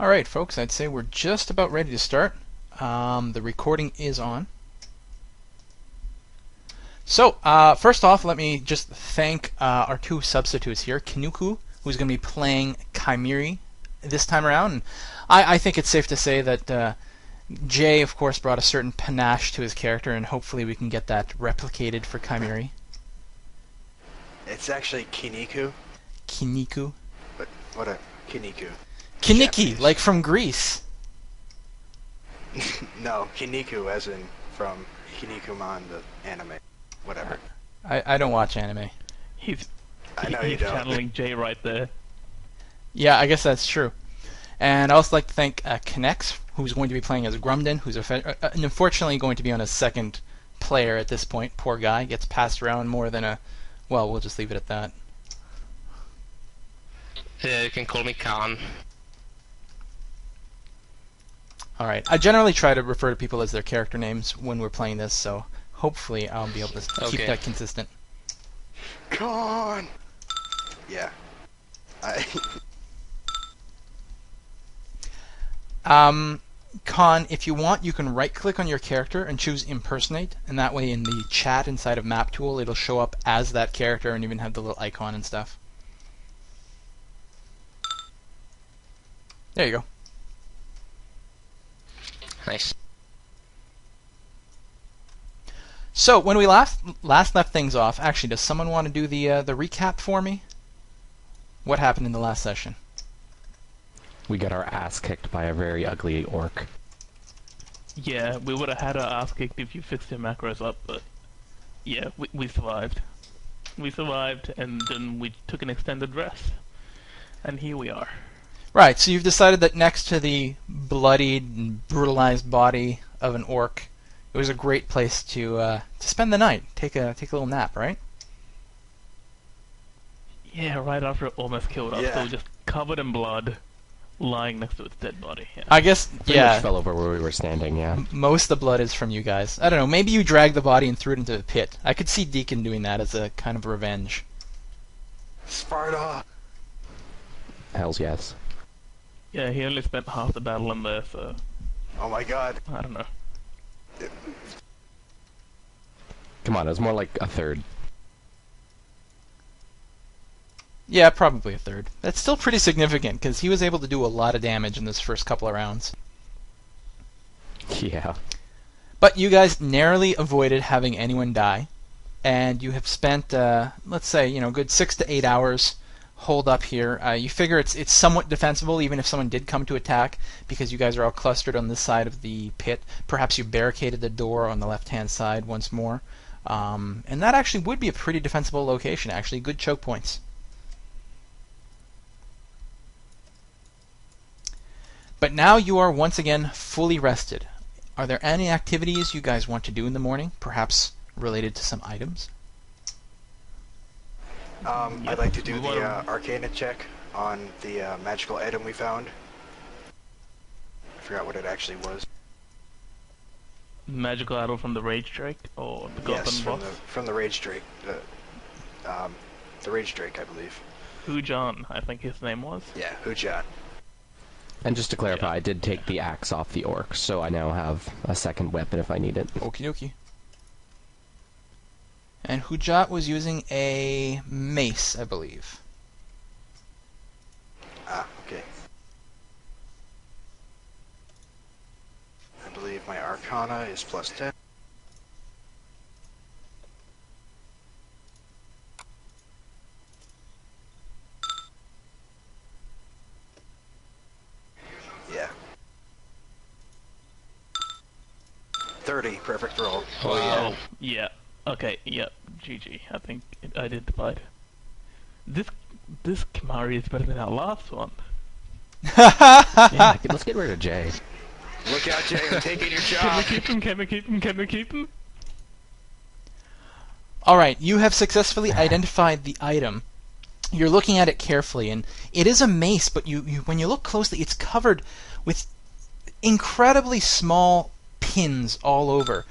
Alright folks, I'd say we're just about ready to start. The recording is on. So, first off, let me just thank our two substitutes here. Kinuku, who's going to be playing Chimeri this time around. And I think it's safe to say that Jay, of course, brought a certain panache to his character, and hopefully we can get that replicated for Chimeri. It's actually Kiniku. Kiniku. But what a Kiniku. Kiniki, Japanese. like from Greece. No, Kiniku as in from Kinikuman, the anime. Whatever. I don't watch anime. I know you he's don't. channeling Jay right there. Yeah, I guess that's true. And I'd also like to thank Kinex, who's going to be playing as Grumden, who's unfortunately going to be on his second player at this point. Poor guy, gets passed around more than a... Well, we'll just leave it at that. You can call me Khan. Alright, I generally try to refer to people as their character names when we're playing this, so hopefully I'll be able to keep Okay. that consistent. Con! Yeah. Con, if you want, you can right-click on your character and choose Impersonate, and that way in the chat inside of Map Tool, it'll show up as that character and even have the little icon and stuff. There you go. Nice. So, when we last left things off, actually, does someone want to do the recap for me? What happened in the last session? We got our ass kicked by a very ugly orc. Yeah, we would have had our ass kicked if you fixed your macros up, but yeah, we survived. We survived, and then we took an extended rest. And here we are. Right, so you've decided that next to the bloodied and brutalized body of an orc, it was a great place to spend the night, take a little nap, right? Yeah, right after it almost killed us, Yeah. so just covered in blood, lying next to its dead body. Yeah. I guess, Pretty yeah, much fell over where we were standing, yeah. most of the blood is from you guys. I don't know, maybe you dragged the body and threw it into the pit. I could see Deacon doing that as a kind of revenge. Sparta! Hells yes. Yeah, he only spent half the battle in there, so Oh my god. I don't know. Come on, it was more like a third. Yeah, probably a third. That's still pretty significant, because he was able to do a lot of damage in this first couple of rounds. Yeah. But you guys narrowly avoided having anyone die, and you have spent, let's say, good 6 to 8 hours holed up here. You figure it's somewhat defensible, even if someone did come to attack, because you guys are all clustered on this side of the pit. Perhaps you barricaded the door on the left-hand side once more. And that actually would be a pretty defensible location, actually. Good choke points. But now you are once again fully rested. Are there any activities you guys want to do in the morning, perhaps related to some items? I'd like to do we the wanna- Arcana check on the magical item we found. I forgot what it actually was. Magical idol from the Rage Drake, or the Gotham Yes, boss? from the Rage Drake. The Rage Drake, I believe. Hujan, I think his name was. Yeah, Hujan. And just to clarify, Yeah. I did take the axe off the orc, so I now have a second weapon if I need it. Okie dokie. And Hujat was using a mace, I believe. Ah, okay. I believe my Arcana is plus 10. Yeah. 30, perfect roll. Oh yeah. Oh, yeah. Okay, yep. GG. I think it identified. This Kimari is better than our last one. Yeah, let's get rid of Jay. Look out, Jay, I'm taking your Can we job! keep him? Can we keep him? Can we keep him? Alright, you have successfully identified the item. You're looking at it carefully, and it is a mace, but when you look closely, it's covered with incredibly small pins all over.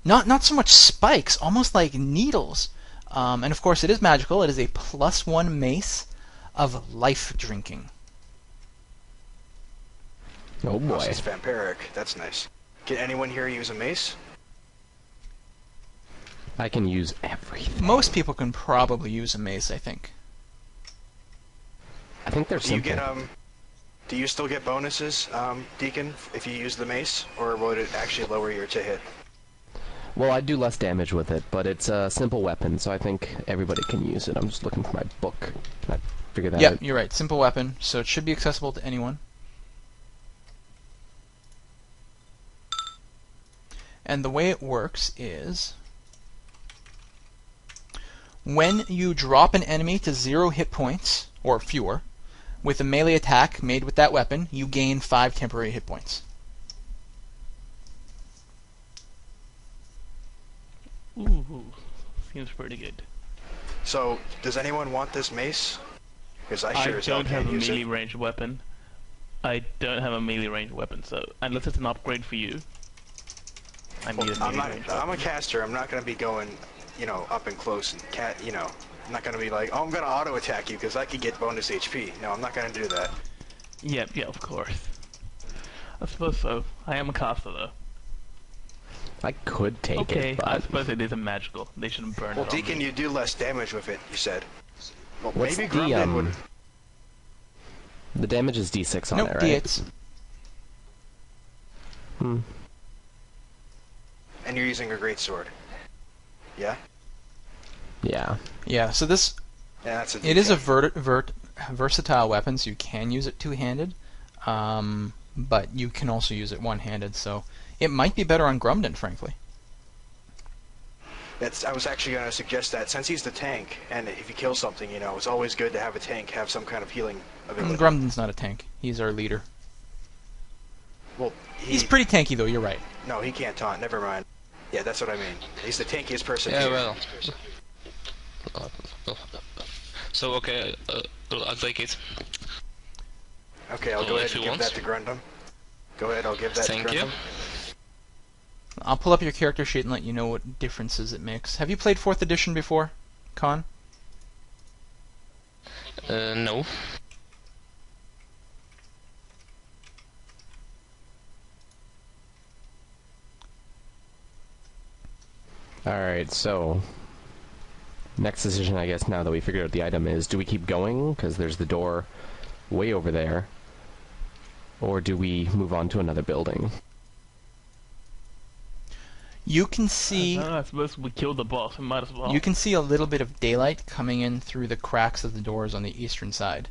Not so much spikes, almost like needles. And of course, it is magical. It is a +1 mace of life drinking. Oh Oh, boy. so it's vampiric. That's nice. Can anyone here use a mace? I can use everything. Most people can probably use a mace, I think. I think they're Do you simple. get Do you still get bonuses, Deacon, if you use the mace, or would it actually lower your to hit? Well, I do less damage with it, but it's a simple weapon, so I think everybody can use it. I'm just looking for my book. Can I figure that Yep, out? you're right. Simple weapon, so it should be accessible to anyone. And the way it works is, when you drop an enemy to 0 hit points, or fewer, with a melee attack made with that weapon, you gain 5 temporary hit points. Ooh, seems pretty good. So, does anyone want this mace? Because I sure I as hell don't have can't a use melee it. range weapon. I don't have a melee range weapon, so unless it's an upgrade for you, I need a I'm melee not. range I'm a weapon. caster. I'm not going to be going, up and close and I'm not going to be like, oh, I'm going to auto attack you because I could get bonus HP. No, I'm not going to do that. Yeah, of course. I suppose so. I am a caster though. I could take Okay, it, I but suppose it is a magical. They shouldn't burn Well, it on Deacon, me. you do less damage with it. You said. Well, what's maybe the Grumden would. the damage is D6 on Nope, it, right? D8s. Hmm. And you're using a great sword. Yeah. Yeah. Yeah, so this, Yeah, that's a. it is a D10. versatile weapon, so you can use it two-handed, but you can also use it one-handed, so it might be better on Grumden, frankly. I was actually going to suggest that since he's the tank, and if you kill something, it's always good to have a tank have some kind of healing ability. Grumden's not a tank. He's our leader. Well, He's pretty tanky, though, you're right. No, he can't taunt. Never mind. Yeah, that's what I mean. He's the tankiest person Yeah, here. well. So, okay, I'll take it. Okay, I'll go Well, ahead if and you give want. that to Grundum. Go ahead, I'll give that Thank to you. Grundum. I'll pull up your character sheet and let you know what differences it makes. Have you played 4th edition before, Con? No. Alright, so next decision, I guess, now that we figured out the item is, do we keep going, because there's the door way over there, or do we move on to another building? You can see I suppose we killed the boss. We might as well. you can see a little bit of daylight coming in through the cracks of the doors on the eastern side.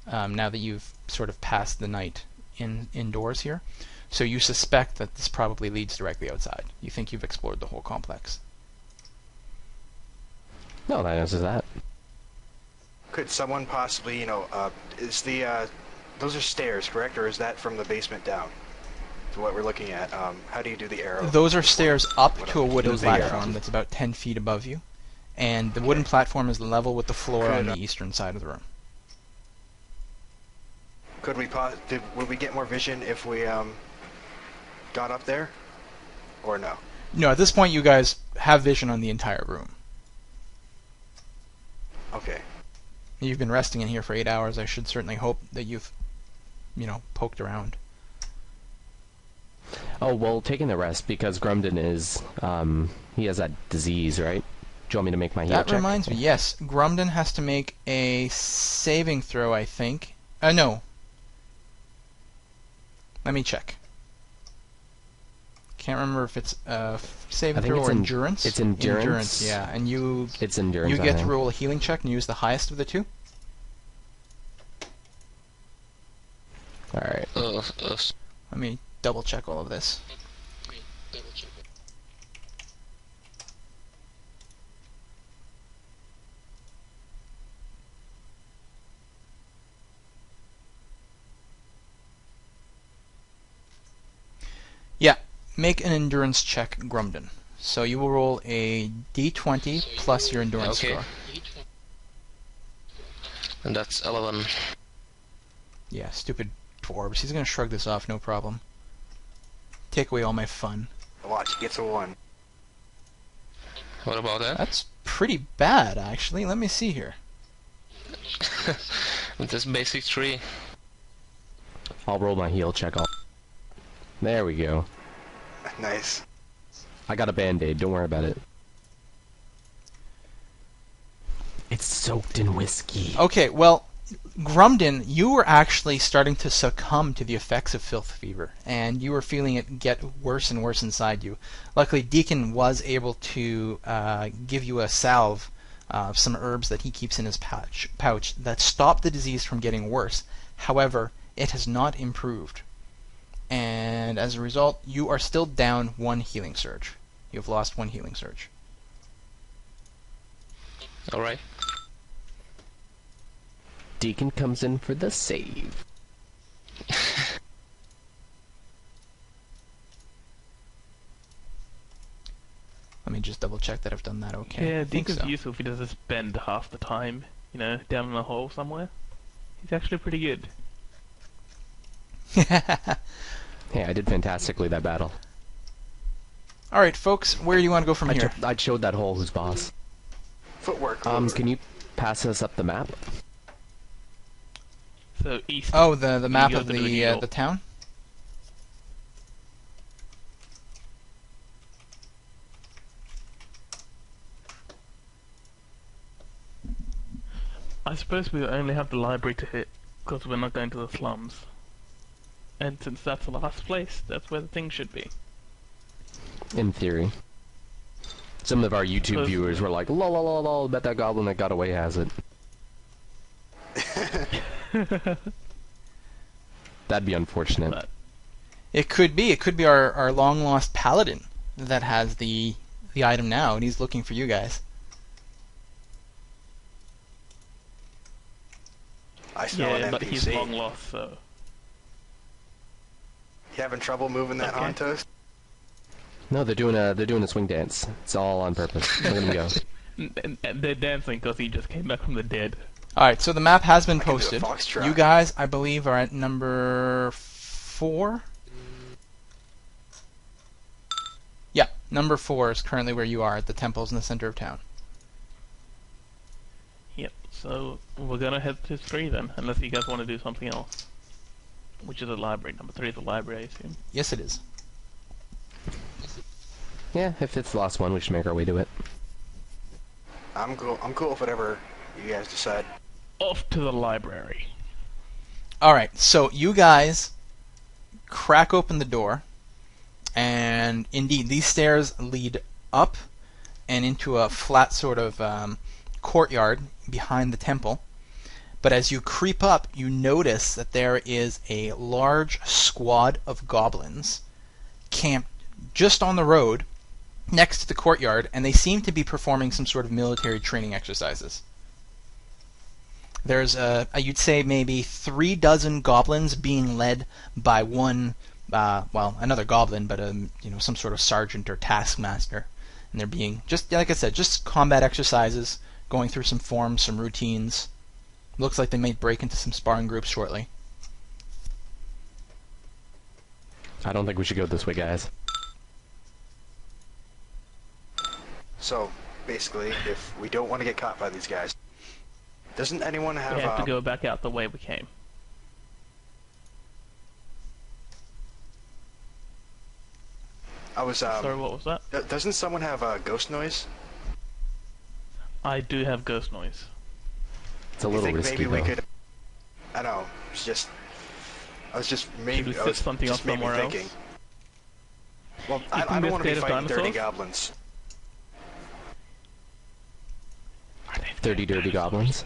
Now that you've sort of passed the night indoors here, so you suspect that this probably leads directly outside. You think you've explored the whole complex. No, that answers that. Could someone possibly, is the, those are stairs, correct? Or is that from the basement down? To what we're looking at. How do you do the arrow? Those are stairs up What to a else? wooden Those are arrows. platform that's about 10 feet above you, and the wooden platform is level with the floor on Could, the eastern side of the room. Could we would we get more vision if we, got up there? Or no? No, at this point you guys have vision on the entire room. Okay. You've been resting in here for 8 hours. I should certainly hope that you've, poked around. Oh, well, taking the rest, because Grumden is, he has that disease, right? Do you want me to make my heal That check? reminds me, yes, Grumden has to make a saving throw, I think. No. Let me check. Can't remember if it's saving I think throw it's or endurance. it's endurance. Yeah, and you It's endurance, I get to think. roll a healing check and use the highest of the two. Alright. Let me double check all of this. Yeah, make an endurance check, Grumden. So you will roll a d20 plus your endurance Okay. score. And that's 11. Yeah, stupid dwarves. He's gonna shrug this off, no problem. Take away all my fun. Watch, he gets a 1. What about that? That's pretty bad, actually. Let me see here. With this basic 3. I'll roll my heal check. There we go. Nice. I got a band-aid, don't worry about it. It's soaked in whiskey. Okay, well, Grumden, you were actually starting to succumb to the effects of filth fever, and you were feeling it get worse and worse inside you. Luckily, Deacon was able to give you a salve of some herbs that he keeps in his pouch that stopped the disease from getting worse. However, it has not improved. And as a result, you are still down 1 healing surge. You've lost 1 healing surge. Alright. Deacon comes in for the save. Let me just double check that I've done that okay. Yeah, I think Deacon's so. useful if he does this bend half the time, you know, down in a hole somewhere. He's actually pretty good. Hey, I did fantastically that battle. Alright, folks, where do you want to go from here? I showed that hole who's boss. Footwork. Can you pass us up the map? So east. Oh, the map go of to the the needle. town? I suppose we only have the library to hit, because we're not going to the slums. And since that's the last place, that's where the thing should be. In theory. Some of our YouTube Suppose- viewers were like, lol, lol, lol, lol, bet that goblin that got away has it. That'd be unfortunate. But It could be. It could be our long lost paladin that has the item now, and he's looking for you guys. I smell yeah, an but he's NPC. long lost, so... You having trouble moving that Okay. on toast? No, they're doing a swing dance. It's all on purpose. Look at them go. And they're dancing because he just came back from the dead. Alright, so the map has been I can do a posted. foxtrot. You guys, I believe, are at number 4? Yeah, number 4 is currently where you are, at the temples in the center of town. Yep, so we're gonna head to 3 then, unless you guys want to do something else. Which is a library. Number 3 is a library, I assume. Yes, it is. Yeah, if it's the last one, we should make our way to it. I'm cool. I'm cool with whatever you guys decide. Off to the library. Alright, so you guys crack open the door, and indeed, these stairs lead up and into a flat sort of courtyard behind the temple. But as you creep up, you notice that there is a large squad of goblins camped just on the road next to the courtyard, and they seem to be performing some sort of military training exercises. There's you'd say maybe 3 dozen goblins being led by one, another goblin, but some sort of sergeant or taskmaster, and they're being just like I said, just combat exercises, going through some forms, some routines. Looks like they may break into some sparring groups shortly. I don't think we should go this way, guys. So, basically, if we don't want to get caught by these guys, doesn't anyone have... We have to go back out the way we came. I was, Sorry, what was that? doesn't someone have ghost noise? I do have ghost noise. It's a You little think risky, maybe we though. could... I know, it's just... I was just Should maybe... we I set was something just up made me somewhere thinking. else? Well, You I think don't they're want to be scared of fighting dirty dinosaurs? goblins. Are they 30 dirty goblins.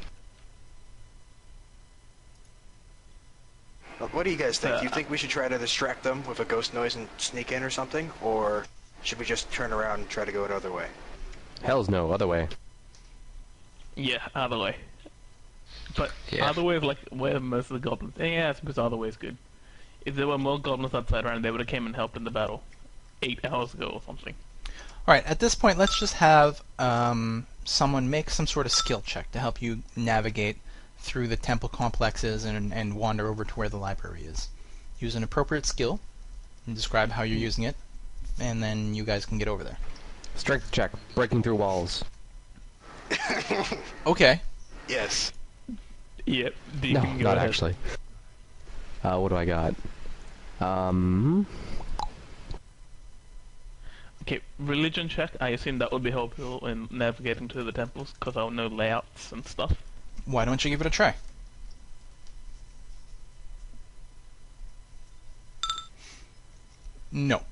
What do you guys think? Do you Uh, think we should try to distract them with a ghost noise and sneak in or something? Or should we just turn around and try to go another way? Hell's no, other way. Yeah, either way. But Yeah. either way is like where most of the goblins... Yeah, I suppose either way is good. If there were more goblins outside around, they would have came and helped in the battle 8 hours ago or something. Alright, at this point, let's just have someone make some sort of skill check to help you navigate through the temple complexes and wander over to where the library is. Use an appropriate skill and describe how you're using it, and then you guys can get over there. Strength check. Breaking through walls. Okay. Yes. Yep. No, not actually. What do I got? Okay, religion check. I assume that would be helpful in navigating to the temples, because I'll know layouts and stuff. Why don't you give it a try? No.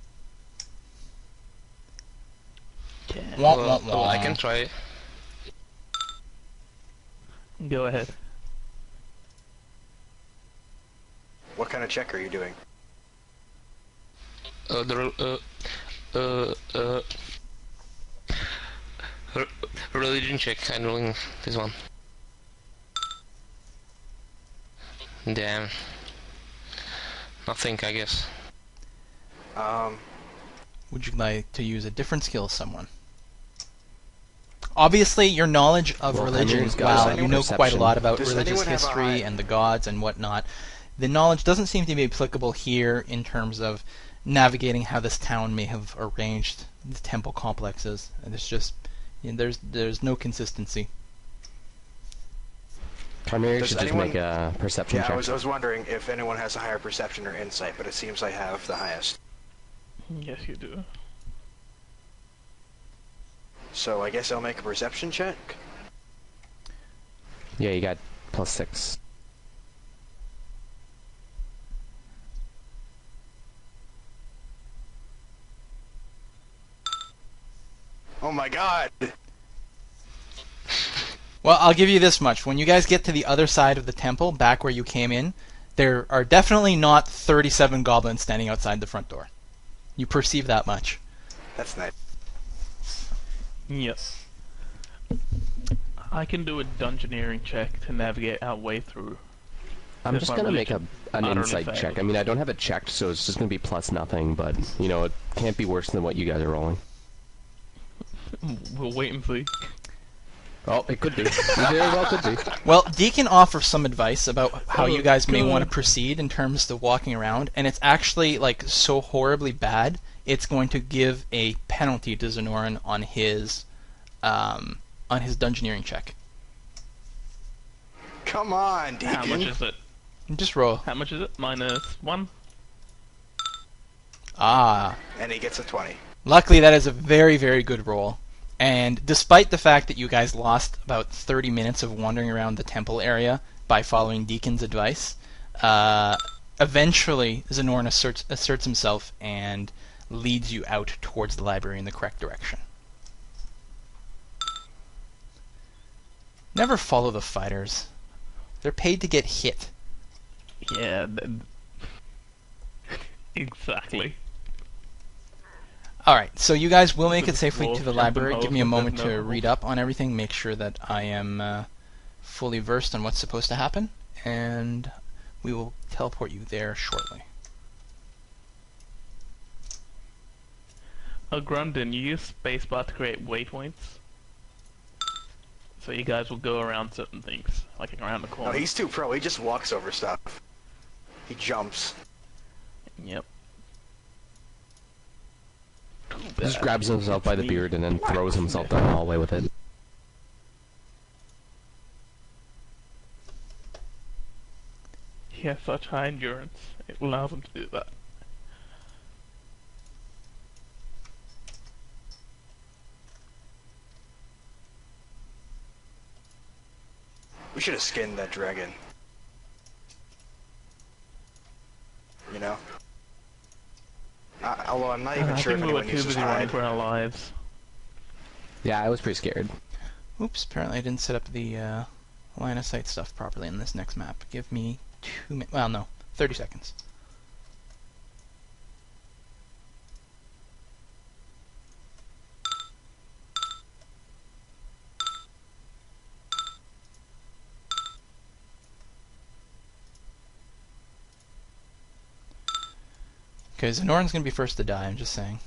Yeah. Wah, wah, Well, I wah. can try. Go ahead. What kind of check are you doing? The religion check. I'm doing this one. Damn. Nothing, I guess. Would you like to use a different skill, someone? Obviously, your knowledge of Well, religion, Chimeras got while some you know quite a perception. lot about Does religious anyone have a history high- and the gods and whatnot, the knowledge doesn't seem to be applicable here in terms of navigating how this town may have arranged the temple complexes. And it's just, there's no consistency. Chimera Does should just anyone- make a perception Yeah, check. I was wondering if anyone has a higher perception or insight, but it seems I have the highest. Yes, you do. So I guess I'll make a perception check. Yeah, you got +6. Oh my god! Well, I'll give you this much. When you guys get to the other side of the temple, back where you came in, there are definitely not 37 goblins standing outside the front door. You perceive that much. That's nice. Yes. I can do a dungeoneering check to navigate our way through. I'm If just my gonna make religion an utterly insight fails. check. I mean, I don't have it checked, so it's just gonna be +0, but, you know, it can't be worse than what you guys are rolling. We'll wait and see. Oh, it could be. It very well could be. Well, Deacon offers some advice about how Oh, you guys may God. want to proceed in terms of walking around, and it's actually like so horribly bad. It's going to give a penalty to Zenoran on his dungeoneering check. Come on, Deacon! How much is it? Just roll. How much is it? -1? Ah, And he gets a 20. luckily that is a very, very good roll. And despite the fact that you guys lost about 30 minutes of wandering around the temple area by following Deacon's advice, eventually Zenoran asserts himself and leads you out towards the library in the correct direction. Never follow the fighters. They're paid to get hit. Yeah, exactly. Alright, so you guys will make it Just safely roll, to the jump and library. Give hold, me a but moment there's to no read up on everything, make sure that I am fully versed on what's supposed to happen, and we will teleport you there shortly. Grundon, you use spacebar to create waypoints. So you guys will go around certain things, like around the No, corner. he's too pro. He just walks over stuff. He jumps. Yep. Just grabs himself by the beard and then throws himself down the hallway with it. He has such high endurance, it allows him to do that. We should have skinned that dragon. You know? Although I'm not even I sure if think we were anyone too uses busy running hide. for our lives. Yeah, I was pretty scared. Oops, apparently I didn't set up the line of sight stuff properly in this next map. Give me 2 minutes. Well, no, 30 seconds. Okay, Zenoran's gonna be first to die, I'm just saying.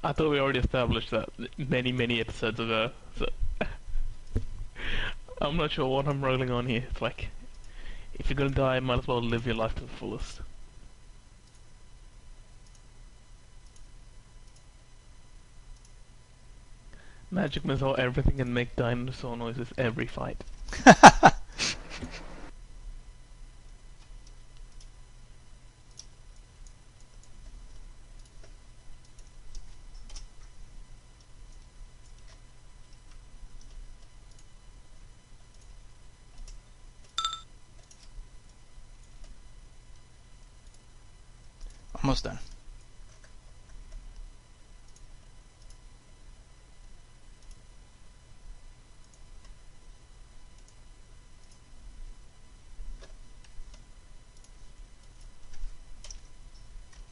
I thought we already established that many episodes ago, so... I'm not sure what I'm rolling on here. It's like, if you're gonna die, might as well live your life to the fullest. Magic missile everything and make dinosaur noises every fight. almost done.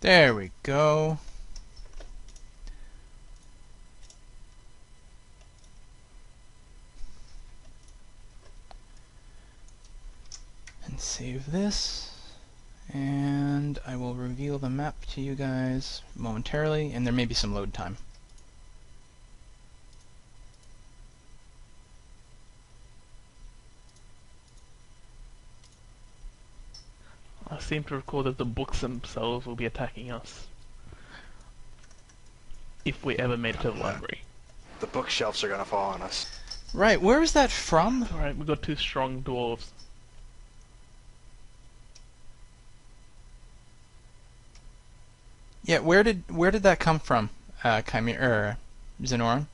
There we go. And save this. And I will reveal the map to you guys momentarily, and there may be some load time. I seem to recall that the books themselves will be attacking us. If we ever made it to the library. The bookshelves are gonna fall on us. Right, where is that from? Alright, we got 2 strong dwarves. Yeah, where did that come from, Chimera, Zenoran?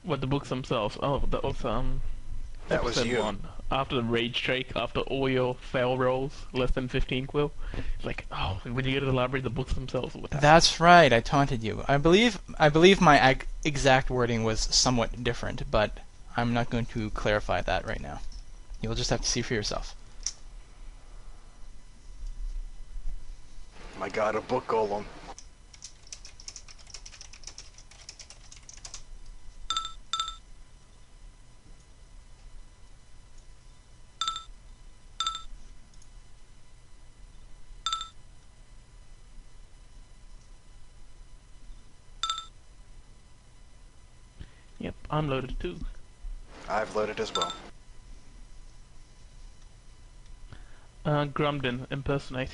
What, the books themselves? Oh, that was, That was episode you. 1. After the rage streak, after all your fail rolls, less than 15 quill. It's like, oh, when you go to the library, the books themselves will attack. That's right, I taunted you. I believe my exact wording was somewhat different, but I'm not going to clarify that right now. You'll just have to see for yourself. My god, a book golem. Yep, I'm loaded too. I've loaded as well. Grumden, impersonate.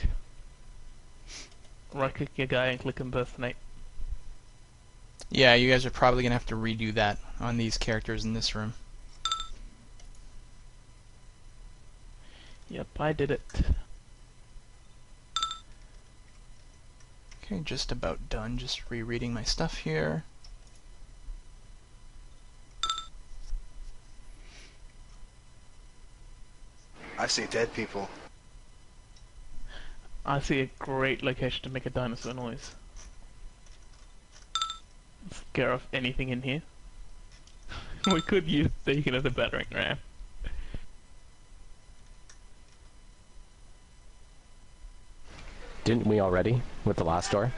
Right click your guy and click impersonate. Yeah, you guys are probably going to have to redo that on these characters in this room. Yep, I did it. Okay, just about done. Just rereading my stuff here. I see dead people. I see a great location to make a dinosaur noise. Scare off anything in here. We could use Deacon as a battering ram. Didn't we already with the last door?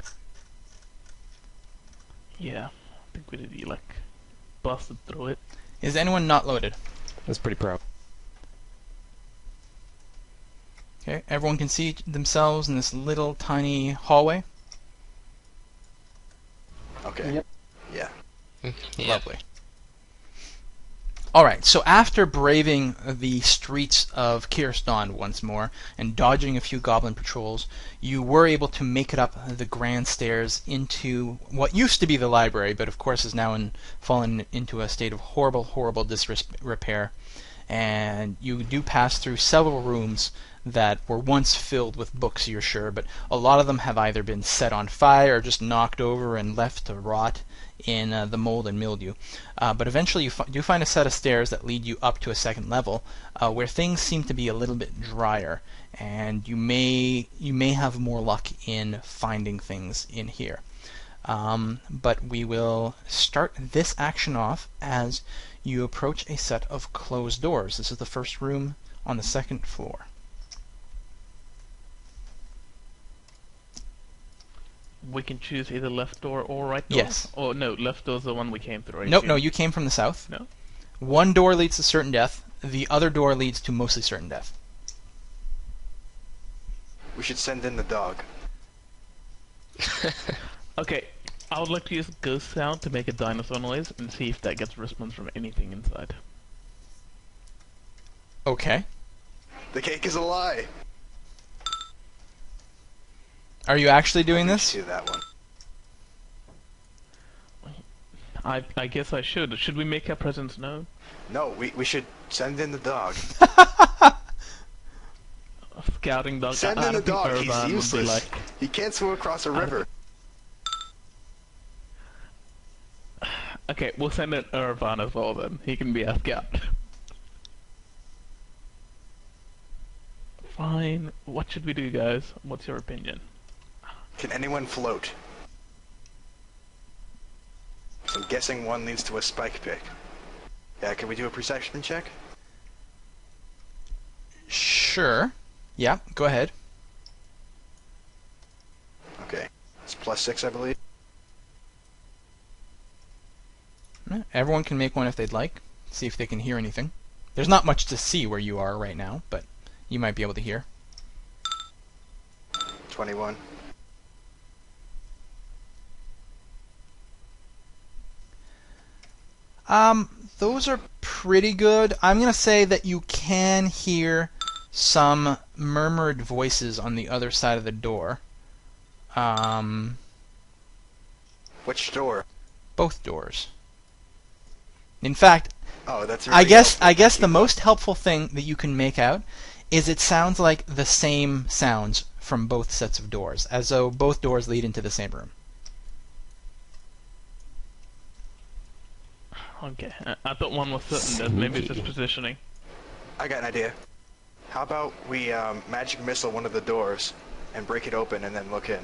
Yeah, I think we did. You like busted through it. Is anyone not loaded? That's pretty pro. Okay, everyone can see themselves in this little tiny hallway. Okay. Yep. Yeah. Yeah. Lovely. Alright, so after braving the streets of Kirston once more and dodging a few goblin patrols, you were able to make it up the grand stairs into what used to be the library, but of course is now fallen into a state of horrible, horrible disrepair. And you do pass through several rooms that were once filled with books, you're sure, but a lot of them have either been set on fire or just knocked over and left to rot in the mold and mildew. But eventually you do find a set of stairs that lead you up to a second level where things seem to be a little bit drier, and you may have more luck in finding things in here. But we will start this action off as you approach a set of closed doors. This is the first room on the second floor. We can choose either left door or right door? Yes. Or no, left door's the one we came through. I Nope, assume. no, you came from the south. No? One door leads to certain death. The other door leads to mostly certain death. We should send in the dog. Okay, I would like to use ghost sound to make a dinosaur noise and see if that gets response from anything inside. Okay. The cake is a lie. Are you actually doing You this? see that one. I guess I should. Should we make our presence known? No, we should send in the dog. A scouting dog. Send I in the don't think dog. Urban He's would be useless. like- He can't swim across a river. Okay, we'll send in Urban as well then. He can be our scout. Fine. What should we do, guys? What's your opinion? Can anyone float? So I'm guessing one leads to a spike pick. Yeah, can we do a perception check? Sure. Yeah, go ahead. Okay. It's +6, I believe. Everyone can make one if they'd like. See if they can hear anything. There's not much to see where you are right now, but you might be able to hear. 21. Those are pretty good. I'm gonna say that you can hear some murmured voices on the other side of the door. Which door? Both doors. In fact, Oh, that's I really guess helpful. the most helpful thing that you can make out is it sounds like the same sounds from both sets of doors, as though both doors lead into the same room. Okay, I thought one was certain death. Maybe it's just Sneaky. positioning. I got an idea. How about we magic missile one of the doors and break it open and then look in?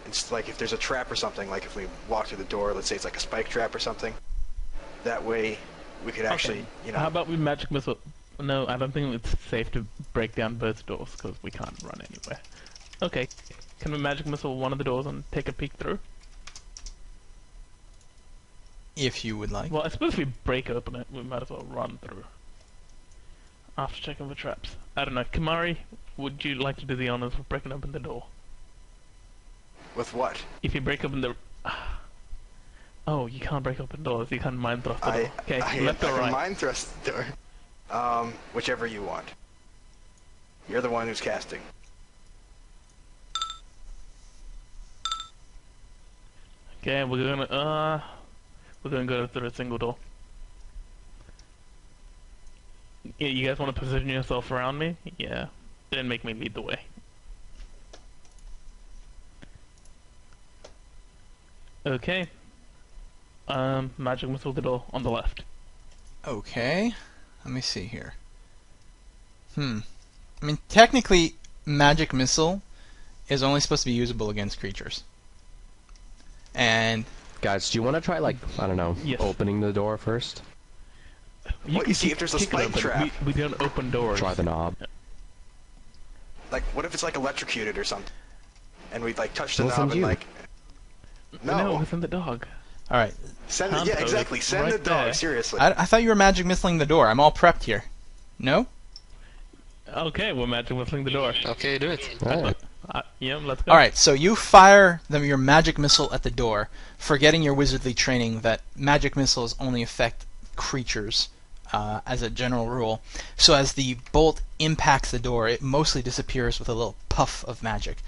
It's like if there's a trap or something, like if we walk through the door, let's say it's like a spike trap or something. That way we could actually, Okay. you know... How about we magic missile? No, I don't think it's safe to break down both doors because we can't run anywhere. Okay, can we magic missile one of the doors and take a peek through? If you would like. Well, I suppose if we break open it, we might as well run through. After checking for traps. I don't know. Kamari, would you like to do the honors of breaking open the door? With what? If you break open the... Oh, you can't break open doors. You can't mind thrust the door. Okay, left or I can right? mind thrust the door. Whichever you want. You're the one who's casting. Okay, we're gonna go through a single door. Yeah, you guys want to position yourself around me? Yeah. Then make me lead the way. Okay. Magic missile the door on the left. Okay. Let me see here. I mean, technically, magic missile is only supposed to be usable against creatures. And Guys, do you want to try, like, I don't know, Yes. opening the door first? Well, can you see, if there's a kick it spike open. trap. We don't open doors. Try the knob. Like, what if it's like electrocuted or something? And we like touch the Well, knob send and you. like... No, No. within the dog. all right, Send the, Hand yeah, code exactly. Send right the dog, there. seriously. I thought you were magic missiling the door. I'm all prepped here. No? Okay, we're magic whistling the door. Okay, do it. Alright. Yeah, let's go. All right, so you fire your magic missile at the door, forgetting your wizardly training that magic missiles only affect creatures as a general rule. So as the bolt impacts the door, it mostly disappears with a little puff of magic.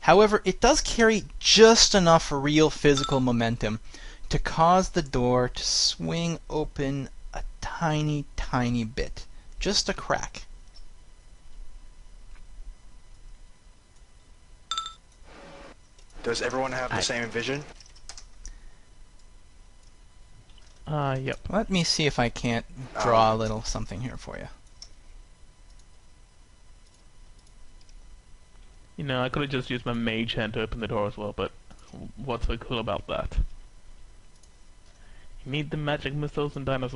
However, it does carry just enough real physical momentum to cause the door to swing open a tiny, tiny bit. Just a crack. Does everyone have the same vision? Yep. Let me see if I can't draw a little something here for you. You know, I could have just used my mage hand to open the door as well, but what's so cool about that? You need the magic missiles and dinosaurs.